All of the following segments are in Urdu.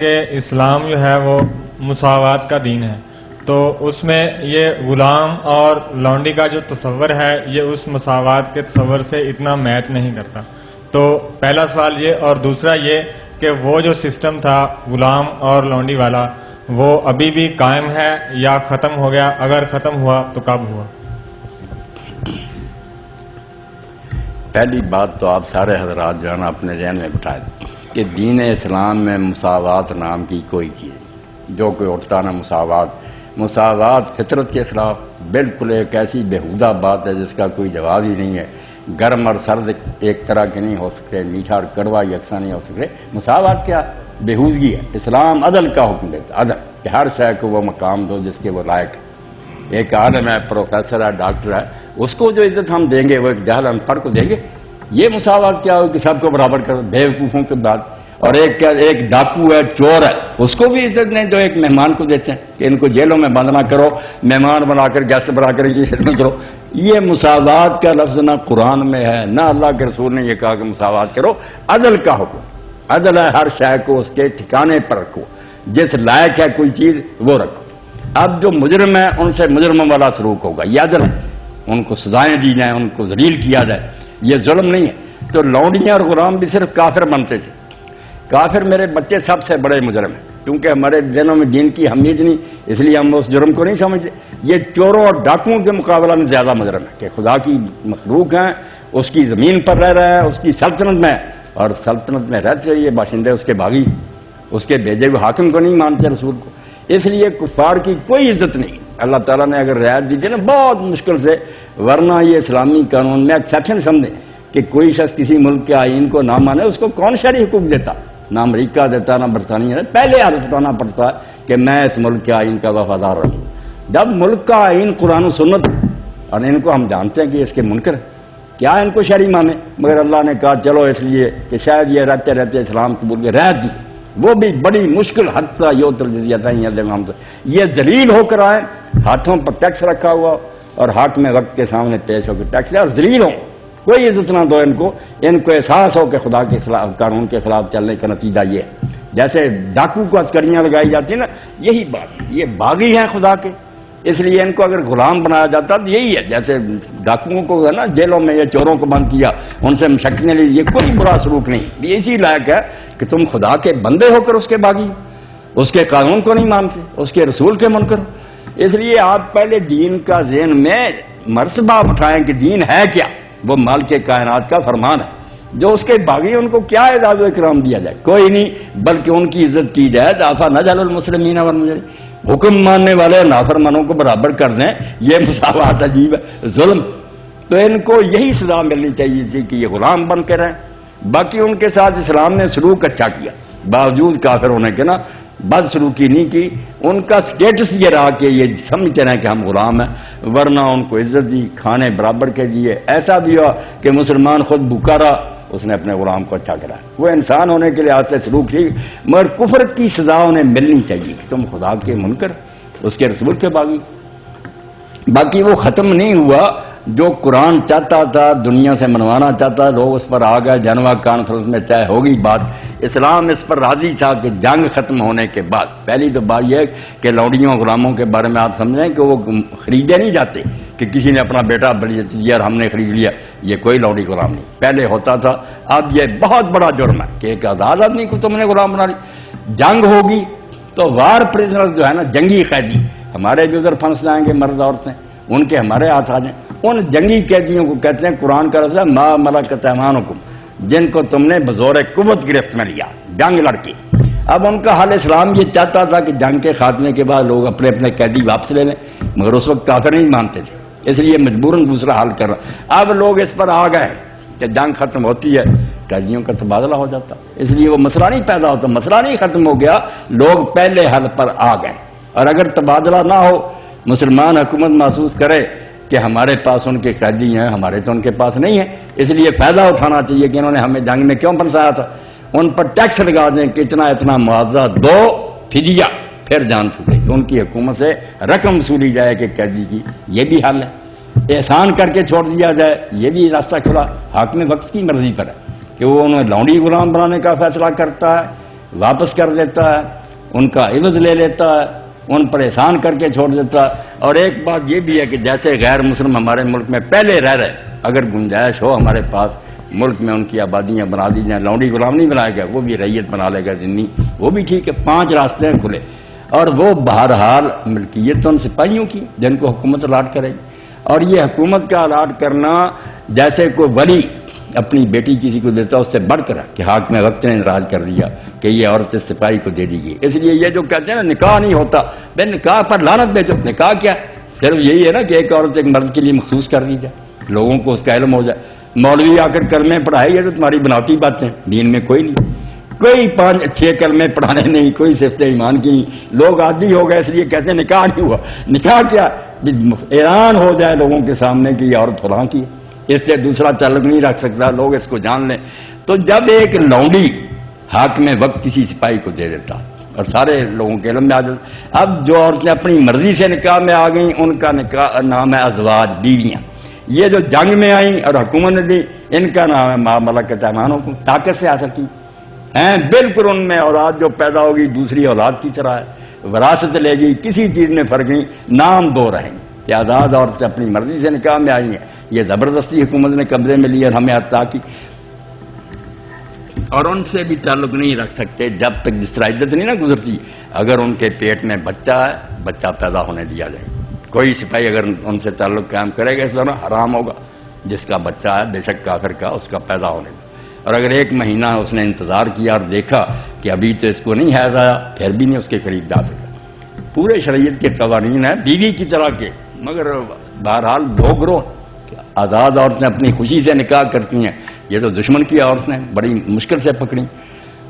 کہ اسلام جو ہے وہ مساوات کا دین ہے، تو اس میں یہ غلام اور لونڈی کا جو تصور ہے یہ اس مساوات کے تصور سے اتنا میچ نہیں کرتا۔ تو پہلا سوال یہ، اور دوسرا یہ کہ وہ جو سسٹم تھا غلام اور لونڈی والا وہ ابھی بھی قائم ہے یا ختم ہو گیا؟ اگر ختم ہوا تو کب ہوا؟ پہلی بات تو آپ سارے حضرات جو ہے نا اپنے ذہن میں بٹھائیں کہ دین اسلام میں مساوات نام کی کوئی چیز جو کوئی اٹھتا نا مساوات فطرت کے خلاف بالکل ایک ایسی بےہودہ بات ہے جس کا کوئی جواب ہی نہیں ہے۔ گرم اور سرد ایک طرح کے نہیں ہو سکتے، میٹھا اور کڑوا یکساں نہیں ہو سکتے۔ مساوات کیا بےہودگی ہے۔ اسلام عدل کا حکم دیتا، عدل کہ ہر شے کو وہ مقام دو جس کے وہ لائق ہے۔ ایک عالم ہے، پروفیسر ہے، ڈاکٹر ہے، اس کو جو عزت ہم دیں گے وہ ایک جاہل ان پڑھ کو دیں گے؟ یہ مساوات کیا ہو کہ سب کو برابر کرو؟ بیوقوفوں کے بعد۔ اور ایک ڈاکو ہے، چور ہے، اس کو بھی عزت نہیں جو ایک مہمان کو دیتے ہیں کہ ان کو جیلوں میں بند نہ کرو، مہمان بنا کر گیسٹ بنا کر کی خدمت کرو۔ یہ مساوات کا لفظ نہ قرآن میں ہے نہ اللہ کے رسول نے یہ کہا کہ مساوات کرو۔ عدل کا حکم، عدل ہے ہر شے کو اس کے ٹھکانے پر رکھو، جس لائق ہے کوئی چیز وہ رکھو۔ اب جو مجرم ہے ان سے مجرموں والا سلوک ہوگا، یہ عدل ہے، ان کو سزائیں دی جائیں، ان کو ذلیل کیا جائے، یہ ظلم نہیں ہے۔ تو لونڈیاں اور غلام بھی صرف کافر بنتے تھے۔ کافر میرے بچے سب سے بڑے مجرم ہیں، کیونکہ ہمارے دنوں میں دین کی اہمیت نہیں، اس لیے ہم اس جرم کو نہیں سمجھتے۔ یہ چوروں اور ڈاکوؤں کے مقابلہ میں زیادہ مجرم ہے کہ خدا کی مخلوق ہیں، اس کی زمین پر رہ رہے ہیں، اس کی سلطنت میں، اور سلطنت میں رہتے یہ باشندے اس کے باغی، اس کے بھیجے ہوئے حاکم کو نہیں مانتے، رسول کو۔ اس لیے کفار کی کوئی عزت نہیں۔ اللہ تعالیٰ نے اگر رعایت دی نا بہت مشکل سے، ورنہ یہ اسلامی قانون میں ایکسیپشن سمجھیں کہ کوئی شخص کسی ملک کے آئین کو نہ مانے، اس کو کون شرعی حقوق دیتا؟ نہ امریکہ دیتا، نہ برطانیہ دیتا۔ پہلے حالت بتانا پڑتا ہے کہ میں اس ملک کے آئین کا وفادار رہوں۔ جب ملک کا آئین قرآن و سنت، اور ان کو ہم جانتے ہیں کہ اس کے منکر کیا ان کو شرعی مانے، مگر اللہ نے کہا چلو اس لیے کہ شاید یہ رہتے رہتے اسلام قبول کے رعایت دی، وہ بھی بڑی مشکل حتی یہ ذلیل ہو کر آئے، ہاتھوں پر ٹیکس رکھا ہوا اور حاکم وقت کے سامنے پیش ہو کے ٹیکس اور ذلیل ہوں، کوئی عزت نہ دو ان کو احساس ہو کہ خدا کے خلاف، قانون کے خلاف چلنے کا نتیجہ یہ ہے۔ جیسے ڈاکو کو ہتھکڑیاں لگائی جاتی ہیں نا، یہی بات، یہ باغی ہیں خدا کے، اس لیے ان کو اگر غلام بنایا جاتا تو یہی ہے۔ جیسے ڈاکوؤں کو ہے نا جیلوں میں یا چوروں کو بند کیا، ان سے مشقتیں لی، یہ کوئی برا سلوک نہیں، یہ اسی لائق ہے کہ تم خدا کے بندے ہو کر اس کے باغی، اس کے قانون کو نہیں مانتے، اس کے رسول کے منکر۔ اس لیے آپ پہلے دین کا ذہن میں مرتبہ اٹھائیں کہ دین ہے کیا؟ وہ مالک کائنات کا فرمان ہے، جو اس کے باغی ان کو کیا اعزاز و اکرام دیا جائے؟ کوئی نہیں، بلکہ ان کی عزت کی جائے۔ دافع نجعل المسلمین والمجرمین، حکم ماننے والے نافرمانوں کو برابر کر دیں، یہ مساوات عجیب ہے، ظلم۔ تو ان کو یہی سزا ملنی چاہیے تھی کہ یہ غلام بن کے رہیں۔ باقی ان کے ساتھ اسلام نے سلوک اچھا کیا، باوجود کافر ہونے کے نا بد سلوکی نہیں کی، ان کا سٹیٹس یہ رہا کہ یہ سمجھتے رہیں کہ ہم غلام ہیں، ورنہ ان کو عزت دی، کھانے برابر کے دیے۔ ایسا بھی ہوا کہ مسلمان خود بھوکا رہا، اس نے اپنے غلام کو اچھا کرا۔ وہ انسان ہونے کے لحاظ سے سلوک ٹھیک، مگر کفر کی سزا انہیں ملنی چاہیے کہ تم خدا کے منکر، اس کے رسول کے باغی۔ باقی وہ ختم نہیں ہوا جو قرآن چاہتا تھا، دنیا سے منوانا چاہتا، لوگ اس پر آ گئے۔ جنوا کانفرنس میں طے ہوگی بات، اسلام اس پر راضی تھا کہ جنگ ختم ہونے کے بعد، پہلی تو بات یہ کہ لوڈیوں غلاموں کے بارے میں آپ سمجھیں کہ وہ خریدے نہیں جاتے کہ کسی نے اپنا بیٹا دیا اور ہم نے خرید لیا، یہ کوئی لوڈی غلام نہیں، پہلے ہوتا تھا۔ اب یہ بہت بڑا جرم ہے کہ ایک آزاد آدمی کو تم نے غلام بنا لی۔ جنگ ہوگی تو وار پریزنر جو ہے نا، جنگی قیدی، ہمارے بھی ادھر پھنس جائیں گے مرد عورتیں، ان کے ہمارے ہاتھ آ جائیں، ان جنگی قیدیوں کو کہتے ہیں، قرآن کا لفظ ہے ما ملکت ایمانکم، جن کو تم نے بزور قوت گرفت میں لیا، جنگ لڑکی۔ اب ان کا حال اسلام یہ چاہتا تھا کہ جنگ کے خاتمے کے بعد لوگ اپنے اپنے قیدی واپس لے لیں، مگر اس وقت کافر نہیں مانتے تھے، اس لیے مجبوراً دوسرا حل کر رہا۔ اب لوگ اس پر آ گئے کہ جنگ ختم ہوتی ہے، قیدیوں کا تبادلہ ہو جاتا، اس لیے وہ مسئلہ نہیں پیدا ہوتا، مسئلہ نہیں ختم ہو گیا، لوگ پہلے حل پر آ گئے۔ اور اگر تبادلہ نہ ہو، مسلمان حکومت محسوس کرے کہ ہمارے پاس ان کے قیدی ہیں، ہمارے تو ان کے پاس نہیں ہے، اس لیے فائدہ اٹھانا چاہیے کہ انہوں نے ہمیں جنگ میں کیوں پھنسایا تھا، ان پر ٹیکس لگا دیں کہ اتنا اتنا معاوضہ دو، فدیہ، پھر جان چھوٹے، ان کی حکومت سے رقم وصولی جائے کہ قیدی کی، یہ بھی حل ہے۔ احسان کر کے چھوڑ دیا جائے، یہ بھی راستہ کھلا، حاکم وقت کی مرضی پر ہے کہ وہ انہیں لونڈی غلام بنانے کا فیصلہ کرتا ہے واپس کر دیتا ہے، ان کا عوض لے لیتا ہے، ان پر احسان کر کے چھوڑ دیتا ہے۔ اور ایک بات یہ بھی ہے کہ جیسے غیر مسلم ہمارے ملک میں پہلے رہ رہے، اگر گنجائش ہو ہمارے پاس ملک میں ان کی آبادیاں بنا دی جائیں، لونڈی غلام نہیں بنائے گا، وہ بھی ریت بنا لے گا ذمہ، وہ بھی ٹھیک ہے، 5 راستے ہیں کھلے۔ اور وہ بہرحال ملکیت تو ان سپاہیوں کی جن کو حکومت الاٹ کرے گی، اور یہ حکومت کا الاٹ کرنا جیسے کوئی ولی اپنی بیٹی کسی کو دیتا اس سے بڑھ کر کہ حاکم وقت نے انراج کر دیا کہ یہ عورت سپاہی کو دے دی گئی۔ اس لیے یہ جو کہتے ہیں نا نکاح نہیں ہوتا، بے نکاح پر لعنت بھیجو۔ نکاح کیا صرف یہی ہے نا کہ ایک عورت ایک مرد کے لیے مخصوص کر دی جائے، لوگوں کو اس کا علم ہو جائے۔ مولوی آ کر کلمے پڑھائے، یہ تو تمہاری بناوٹی باتیں، دین میں کوئی نہیں، کوئی 5-6 کلمے پڑھانے نہیں، کوئی صفت ایمان کی نہیں۔ لوگ عادی ہو گئے اس لیے کہتے ہیں نکاح نہیں ہوا۔ نکاح کیا اعلان ہو جائے لوگوں کے سامنے کہ یہ عورت فلاں کی ہے، اس سے دوسرا تعلق نہیں رکھ سکتا، لوگ اس کو جان لیں۔ تو جب ایک لونڈی حاکم وقت کسی سپاہی کو دے دیتا اور سارے لوگوں کے علم میں آ جاتا، اب جو عورتیں اپنی مرضی سے نکاح میں آ گئیں ان کا نکاح نام ہے ازواج، بیویاں۔ یہ جو جنگ میں آئیں اور حکومت نے دی ان کا نام ہے ما ملکت ایمانکم، طاقت سے حاصل کی ہیں۔ بالکل ان میں اولاد جو پیدا ہوگی دوسری اولاد کی طرح ہے، وراثت لے گی، کسی چیز میں فرق نہیں، نام 2 رہیں گے کہ آزاد عورتیں اپنی مرضی سے نکاح میں آئی ہیں، یہ زبردستی حکومت نے قبضے میں لی اور ہمیں عطا کی، اور ان سے بھی تعلق نہیں رکھ سکتے جب تک جس طرح عدت نہیں نا گزرتی۔ اگر ان کے پیٹ میں بچہ ہے، بچہ پیدا ہونے دیا جائے، کوئی سپاہی اگر ان سے تعلق قائم کرے گا اس طرح حرام ہوگا، جس کا بچہ ہے بے شک کافر کا اس کا پیدا ہونے دیا۔ اور اگر 1 مہینہ اس نے انتظار کیا اور دیکھا کہ ابھی تو اس کو نہیں حیض آیا، پھر بھی نہیں اس کے قریب جا سکتا۔ پورے شریعت کے قوانین ہیں بیوی کی طرح کے، مگر بہرحال 2 گروہ آزاد عورتیں اپنی خوشی سے نکاح کرتی ہیں، یہ تو دشمن کی عورتیں بڑی مشکل سے پکڑیں۔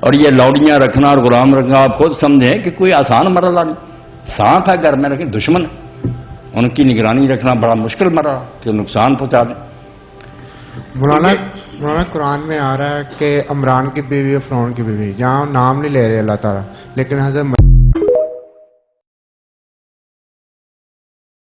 اور یہ لوڈیاں رکھنا اور غلام رکھنا آپ خود سمجھیں کہ کوئی آسان مرحلہ نہیں، سانپ ہے گھر میں رکھیں، دشمن ان کی نگرانی رکھنا بڑا مشکل مرحلہ کہ نقصان پہنچا دیں۔ مولانا قرآن میں آ رہا ہے کہ عمران کی بیوی اور فرعون کی بیوی، جہاں نام نہیں لے رہے اللہ تعالیٰ، لیکن حضرت